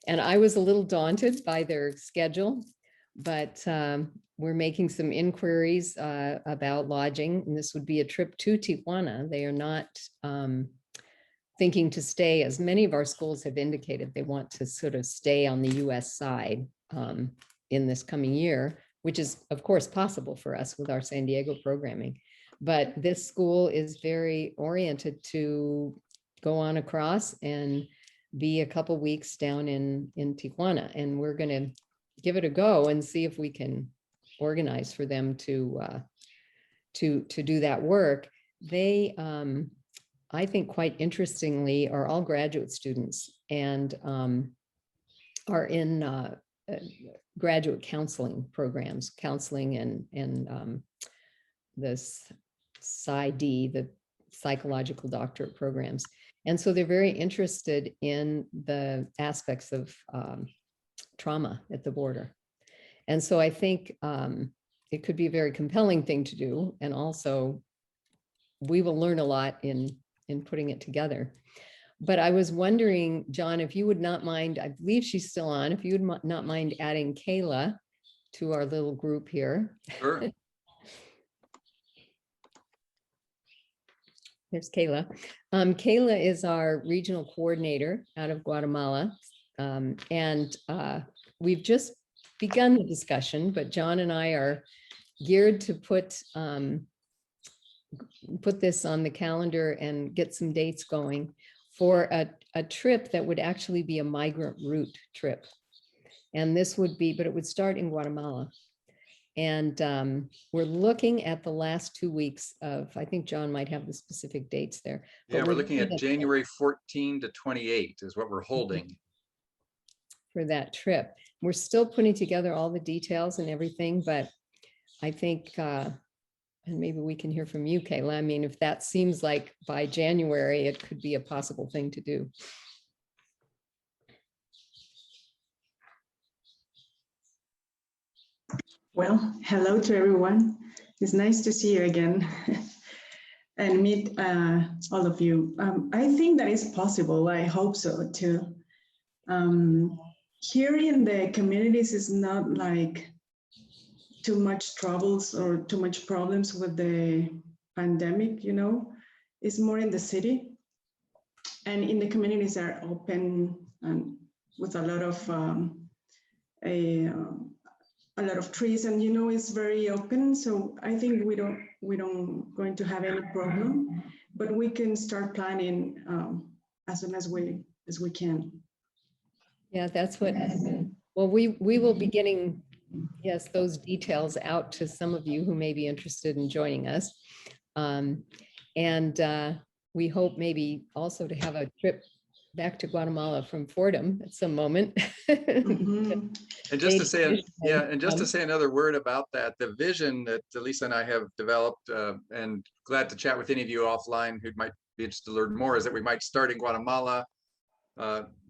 And I was a little daunted by their schedule, but we're making some inquiries about lodging, and this would be a trip to Tijuana. They are not thinking to stay, as many of our schools have indicated, they want to sort of stay on the US side in this coming year, which is of course possible for us with our San Diego programming. But this school is very oriented to go on across and be a couple weeks down in Tijuana. And we're going to give it a go and see if we can organize for them to do that work. They, I think quite interestingly, are all graduate students and are in graduate counseling programs, counseling and this PsyD, the psychological doctorate programs. And so they're very interested in the aspects of trauma at the border. And so I think it could be a very compelling thing to do. And also we will learn a lot in putting it together. But I was wondering, John, if you would not mind, I believe she's still on, if you would not mind adding Kayla to our little group here. Sure. There's Kayla. Kayla is our regional coordinator out of Guatemala. And we've just begun the discussion, but John and I are geared to put this on the calendar and get some dates going for a trip that would actually be a migrant route trip. And this would be, but it would start in Guatemala. And we're looking at the last 2 weeks of, I think John might have the specific dates there. Yeah, we're looking at January 14 to 28 is what we're holding for that trip. We're still putting together all the details and everything, but I think, and maybe we can hear from you, Kayla. I mean, if that seems like by January, it could be a possible thing to do. Well, hello to everyone. It's nice to see you again and meet all of you. I think that is possible. I hope so too. Here in the communities is not like too much troubles or too much problems with the pandemic, It's more in the city. And in the communities are open and with a lot of trees, and it's very open. So I think we don't going to have any problem, but we can start planning as soon as we can. Yeah, that's what. Well, we will be getting, yes, those details out to some of you who may be interested in joining us, and we hope maybe also to have a trip back to Guatemala from Fordham at some moment. Mm-hmm. And just to say, to say another word about that, the vision that Elisa and I have developed, and glad to chat with any of you offline who might be interested to learn more is that we might start in Guatemala,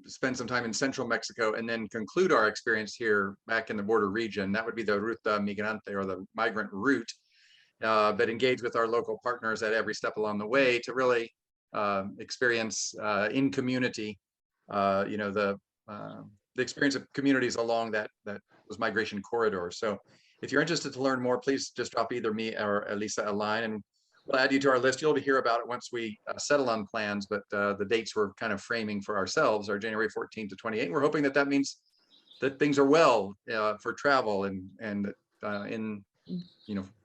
spend some time in central Mexico, and then conclude our experience here back in the border region. That would be the Ruta Migrante, or the migrant route, but engage with our local partners at every step along the way to really experience in community, the experience of communities along those migration corridors. So if you're interested to learn more, please just drop either me or Elisa a line, and we'll add you to our list. You'll hear about it once we settle on plans, but the dates we're kind of framing for ourselves are January 14th to 28th. We're hoping that means that things are well for travel, and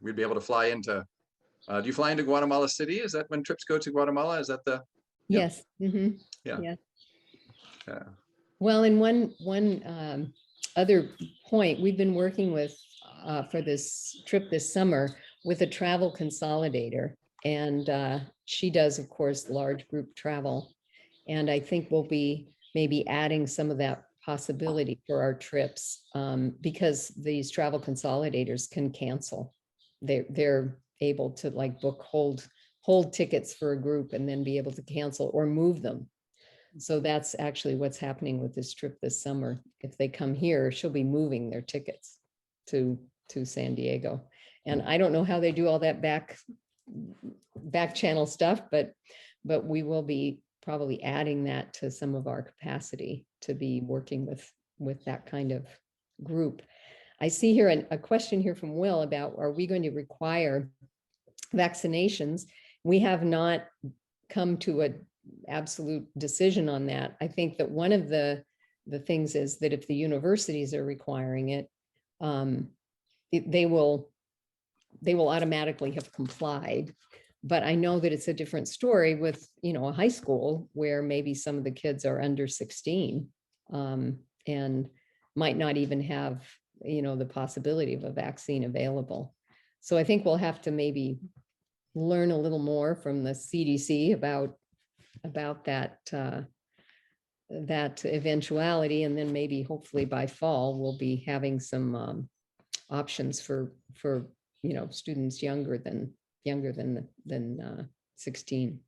we'd be able to fly into, do you fly into Guatemala City? Is that when trips go to Guatemala? Is that the? Yes. Yeah. Yeah. Well, and one other point, we've been working with for this trip this summer with a travel consolidator, and she does, of course, large group travel. And I think we'll be maybe adding some of that possibility for our trips, because these travel consolidators can cancel. They're able to like hold tickets for a group and then be able to cancel or move them. So that's actually what's happening with this trip this summer. If they come here, she'll be moving their tickets to San Diego. And I don't know how they do all that back channel stuff, but we will be probably adding that to some of our capacity to be working with that kind of group. I see here a question here from Will about, are we going to require vaccinations? We have not come to an absolute decision on that. I think that one of the things is that if the universities are requiring it, they will automatically have complied. But I know that it's a different story with, a high school where maybe some of the kids are under 16 and might not even have, the possibility of a vaccine available. So I think we'll have to maybe learn a little more from the CDC about that eventuality, and then maybe hopefully by fall we'll be having some options for students younger than 16.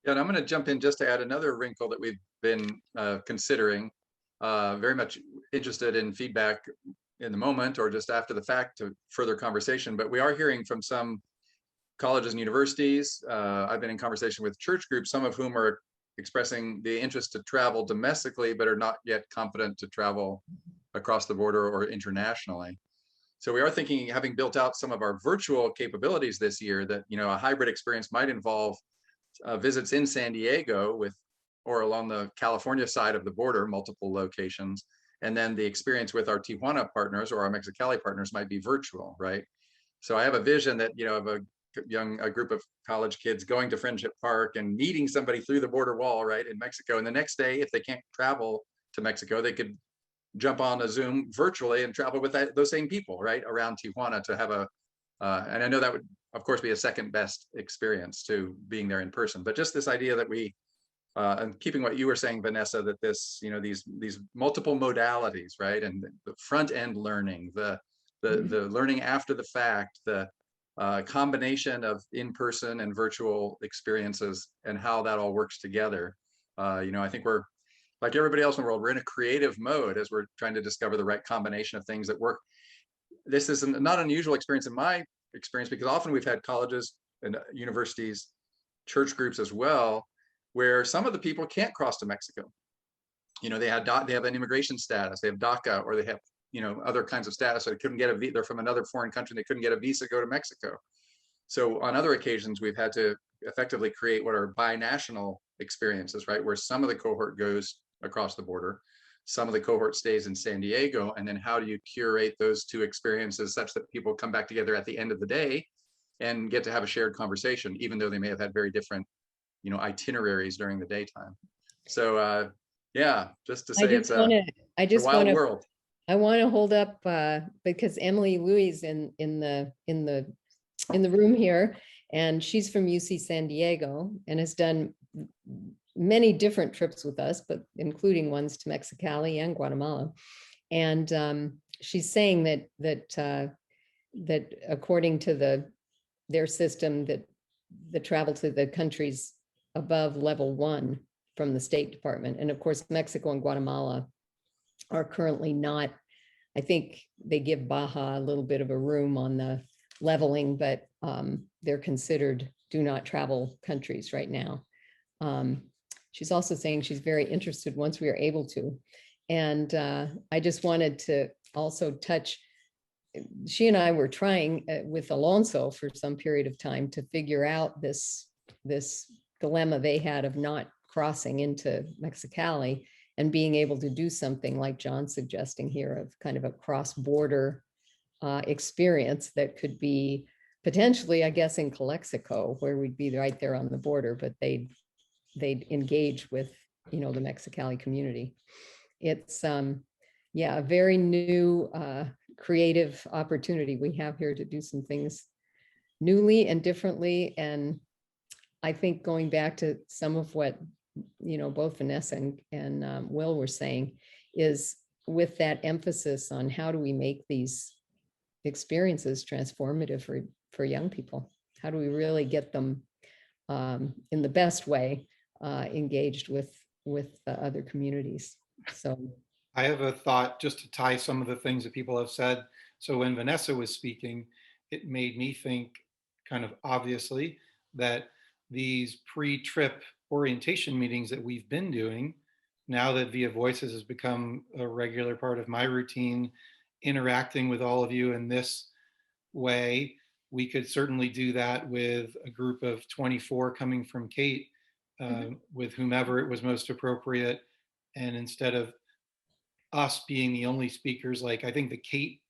Yeah, and I'm going to jump in just to add another wrinkle that we've been considering. Very much interested in feedback in the moment or just after the fact to further conversation, but we are hearing from some colleges and universities. I've been in conversation with church groups, some of whom are expressing the interest to travel domestically, but are not yet confident to travel across the border or internationally. So we are thinking, having built out some of our virtual capabilities this year, that a hybrid experience might involve visits in San Diego or along the California side of the border, multiple locations, and then the experience with our Tijuana partners or our Mexicali partners might be virtual, right? So I have a vision that of a group of college kids going to Friendship Park and meeting somebody through the border wall, right, in Mexico, and the next day, if they can't travel to Mexico, they could jump on a Zoom virtually and travel with those same people, right, around Tijuana to have and I know that would, of course, be a second best experience to being there in person. But just this idea that we, and keeping what you were saying, Vanessa, that this, these multiple modalities, right, and the front end learning, the learning after the fact, the combination of in-person and virtual experiences, and how that all works together. I think we're, like everybody else in the world, we're in a creative mode as we're trying to discover the right combination of things that work. This is not an unusual experience in my experience, because often we've had colleges and universities, church groups as well, where some of the people can't cross to Mexico. They have an immigration status, they have DACA, or they have other kinds of status. So they couldn't get they're from another foreign country, they couldn't get a visa to go to Mexico. So on other occasions, we've had to effectively create what are binational experiences, right, where some of the cohort goes across the border, some of the cohort stays in San Diego, and then how do you curate those two experiences such that people come back together at the end of the day and get to have a shared conversation, even though they may have had very different itineraries during the daytime. So yeah, just to say it's a wild world. I want to hold up because Emily Louis in the room here, and she's from UC San Diego and has done many different trips with us, but including ones to Mexicali and Guatemala. And she's saying that according to their system, that the travel to the countries above level 1 from the State Department. And of course, Mexico and Guatemala are currently not. I think they give Baja a little bit of a room on the leveling, but they're considered do not travel countries right now. She's also saying she's very interested once we are able to. And I just wanted to also touch, she and I were trying with Alonso for some period of time to figure out this dilemma they had of not crossing into Mexicali and being able to do something like John's suggesting here of kind of a cross-border experience that could be potentially, I guess, in Calexico, where we'd be right there on the border, but they'd engage with, the Mexicali community. It's, a very new, creative opportunity we have here to do some things newly and differently. And I think going back to some of what both Vanessa and Will were saying is with that emphasis on how do we make these experiences transformative for young people? How do we really get them in the best way engaged with other communities? So I have a thought just to tie some of the things that people have said. So when Vanessa was speaking, it made me think kind of obviously that these pre-trip orientation meetings that we've been doing, now that Via Voices has become a regular part of my routine, interacting with all of you in this way, we could certainly do that with a group of 24 coming from Cate, with whomever it was most appropriate. And instead of us being the only speakers, like I think the Cate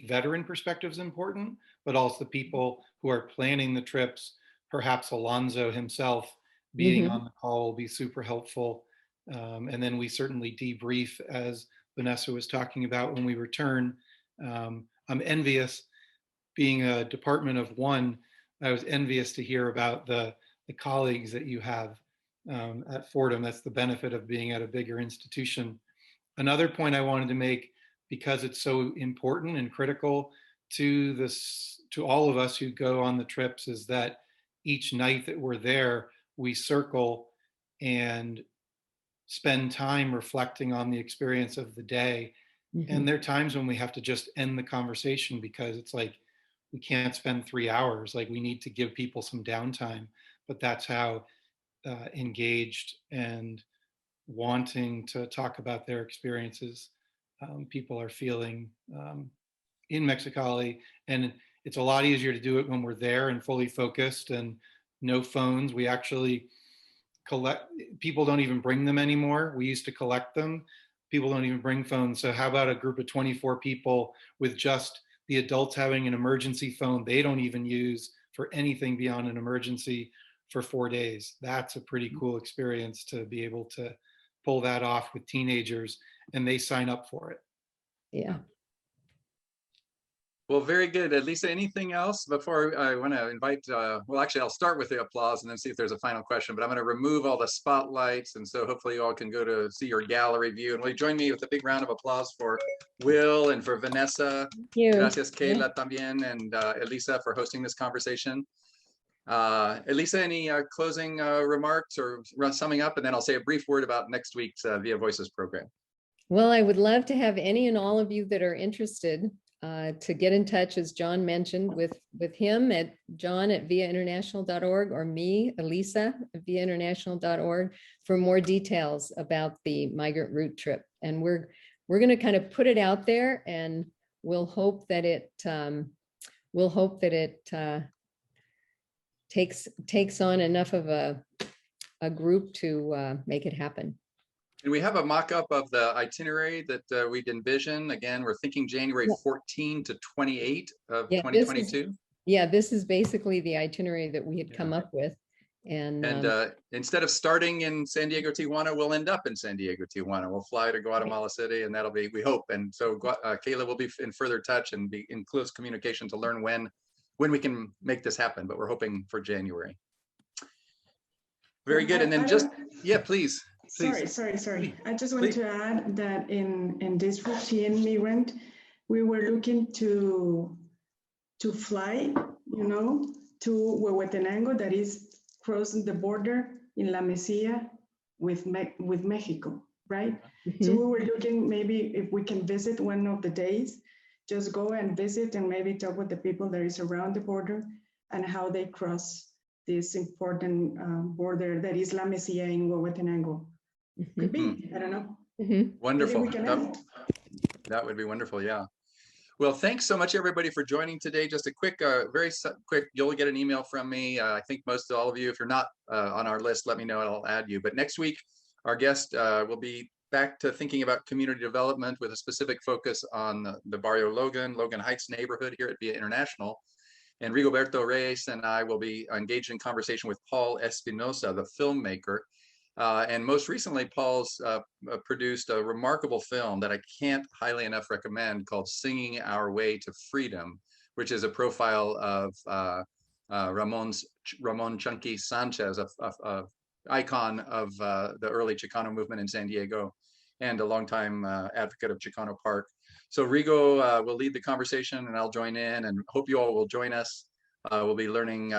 veteran perspective is important, but also the people who are planning the trips, perhaps Alonso himself being on the call will be super helpful. And then we certainly debrief, as Vanessa was talking about, when we return. I'm envious, being a department of one, I was envious to hear about the colleagues that you have at Fordham. That's the benefit of being at a bigger institution. Another point I wanted to make, because it's so important and critical to all of us who go on the trips, is that each night that we're there, we circle and spend time reflecting on the experience of the day. And there are times when we have to just end the conversation because it's like, we can't spend 3 hours. Like, we need to give people some downtime. But that's how engaged and wanting to talk about their experiences people are feeling in Mexicali. And it's a lot easier to do it when we're there and fully focused and no phones. We actually collect, people don't even bring them anymore. We used to collect them. People don't even bring phones. So how about a group of 24 people with just the adults having an emergency phone they don't even use for anything beyond an emergency for 4 days? That's a pretty cool experience to be able to pull that off with teenagers, and they sign up for it. Yeah. Well, very good. Elisa, anything else before I want to invite, well, actually, I'll start with the applause and then see if there's a final question, but I'm going to remove all the spotlights. And so hopefully you all can go to see your gallery view. And will you join me with a big round of applause for Will and for Vanessa? Thank you. Gracias, Kayla, también, and Elisa for hosting this conversation. Elisa, any closing remarks or summing up? And then I'll say a brief word about next week's Via Voices program. Well, I would love to have any and all of you that are interested to get in touch, as John mentioned, with him at john@viainternational.org or me, Elisa, at viainternational.org for more details about the migrant route trip. And we're going to kind of put it out there, and we'll hope that it takes on enough of a group to make it happen. And we have a mock-up of the itinerary that we'd envision. Again, we're thinking January 14 to 28 of 2022. This is basically the itinerary that we had come up with. And instead of starting in San Diego, Tijuana, we'll end up in San Diego, Tijuana. We'll fly to Guatemala City, and that'll be, we hope. And so Kayla will be in further touch and be in close communication to learn when we can make this happen, but we're hoping for January. Very good. And then please. Sorry. I just wanted to add that in this routine migrant, we were looking to fly, to Huehuetenango, that is crossing the border in La Mesilla with Mexico, right? So Mhm. we were looking maybe if we can visit one of the days, just go and visit and maybe talk with the people that is around the border and how they cross this important border that is La Mesilla in Huehuetenango. Could be, I don't know. Mhm. Maybe Wonderful. we can ask. That would be wonderful. Yeah. Well, thanks so much, everybody, for joining today. Just a quick, quick, you'll get an email from me. I think most all of you, if you're not on our list, let me know and I'll add you. But next week, our guest will be back to thinking about community development with a specific focus on the Barrio Logan Heights neighborhood here at Via International. And Rigoberto Reyes and I will be engaged in conversation with Paul Espinosa, the filmmaker. And most recently, Paul's produced a remarkable film that I can't highly enough recommend called Singing Our Way to Freedom, which is a profile of Ramon Chunky Sanchez, a icon of the early Chicano movement in San Diego and a longtime advocate of Chicano Park. So Rigo will lead the conversation and I'll join in, and hope you all will join us. We'll be learning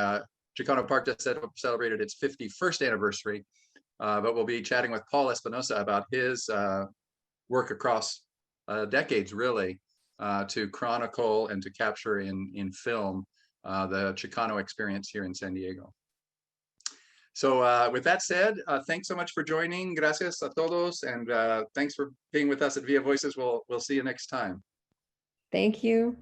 Chicano Park just celebrated its 51st anniversary. But we'll be chatting with Paul Espinosa about his work across decades, really, to chronicle and to capture in film the Chicano experience here in San Diego. So with that said, thanks so much for joining. Gracias a todos, and thanks for being with us at Via Voices. We'll see you next time. Thank you.